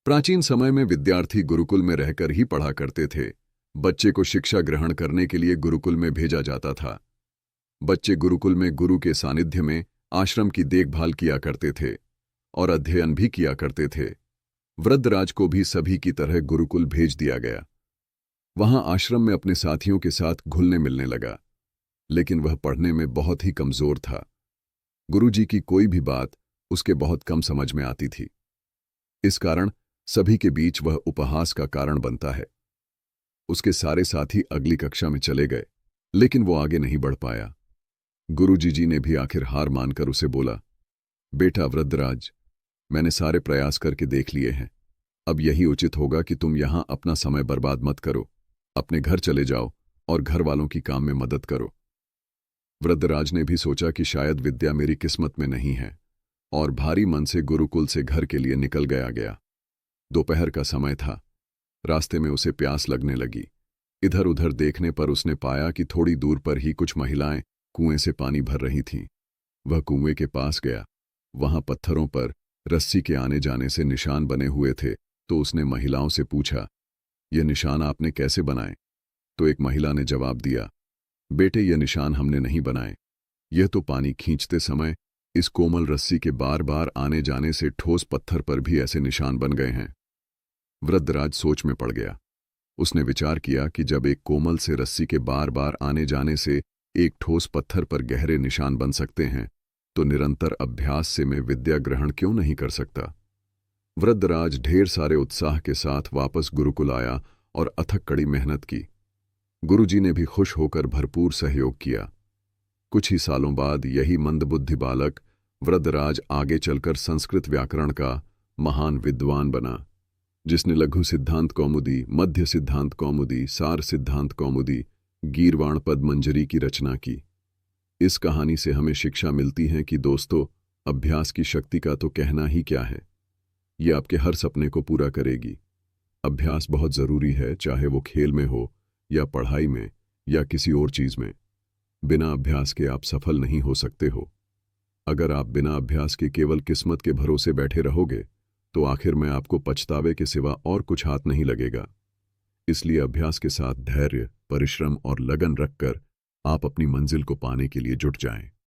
प्राचीन समय में विद्यार्थी गुरुकुल में रहकर ही पढ़ा करते थे। बच्चे को शिक्षा ग्रहण करने के लिए गुरुकुल में भेजा जाता था। बच्चे गुरुकुल में गुरु के सानिध्य में आश्रम की देखभाल किया करते थे और अध्ययन भी किया करते थे। वृद्धराज को भी सभी की तरह गुरुकुल भेज दिया गया। वहां आश्रम में अपने साथियों के साथ घुलने मिलने लगा, लेकिन वह पढ़ने में बहुत ही कमजोर था। गुरुजी की कोई भी बात उसके बहुत कम समझ में आती थी। इस कारण सभी के बीच वह उपहास का कारण बनता है। उसके साथी अगली कक्षा में चले गए, लेकिन वो आगे नहीं बढ़ पाया। गुरुजी जी ने भी आखिर हार मानकर उसे बोला, बेटा वृद्धराज, मैंने सारे प्रयास करके देख लिए हैं। अब यही उचित होगा कि तुम यहां अपना समय बर्बाद मत करो। अपने घर चले जाओ और घर वालों की काम में मदद करो। वृद्धराज ने भी सोचा कि शायद विद्या मेरी किस्मत में नहीं है, और भारी मन से गुरुकुल से घर के लिए निकल गया। दोपहर का समय था। रास्ते में उसे प्यास लगने लगी। इधर उधर देखने पर उसने पाया कि थोड़ी दूर पर ही कुछ महिलाएं कुएं से पानी भर रही थीं। वह कुएं के पास गया। वहां पत्थरों पर रस्सी के आने जाने से निशान बने हुए थे। तो उसने महिलाओं से पूछा, ये निशान आपने कैसे बनाए? तो एक महिला ने जवाब दिया, बेटे, ये निशान हमने नहीं बनाए। यह तो पानी खींचते समय इस कोमल रस्सी के बार बार आने जाने से ठोस पत्थर पर भी ऐसे निशान बन गए हैं। वृद्धराज सोच में पड़ गया। उसने विचार किया कि जब एक कोमल से रस्सी के बार बार आने जाने से एक ठोस पत्थर पर गहरे निशान बन सकते हैं, तो निरंतर अभ्यास से मैं विद्या ग्रहण क्यों नहीं कर सकता? वृद्धराज ढेर सारे उत्साह के साथ वापस गुरुकुल आया और अथक कड़ी मेहनत की। गुरुजी ने भी खुश होकर भरपूर सहयोग किया। कुछ ही सालों बाद यही मंदबुद्धि बालक वृद्धराज आगे चलकर संस्कृत व्याकरण का महान विद्वान बना, जिसने लघु सिद्धांत कौमुदी, मध्य सिद्धांत कौमुदी, सार सिद्धांत कौमुदी, गीर्वाण पद्मंजरी की रचना की। इस कहानी से हमें शिक्षा मिलती है कि दोस्तों, अभ्यास की शक्ति का तो कहना ही क्या है। ये आपके हर सपने को पूरा करेगी। अभ्यास बहुत जरूरी है, चाहे वो खेल में हो या पढ़ाई में या किसी और चीज में। बिना अभ्यास के आप सफल नहीं हो सकते हो। अगर आप बिना अभ्यास के केवल किस्मत के भरोसे बैठे रहोगे, तो आखिर में आपको पछतावे के सिवा और कुछ हाथ नहीं लगेगा। इसलिए अभ्यास के साथ धैर्य, परिश्रम और लगन रखकर आप अपनी मंजिल को पाने के लिए जुट जाएं।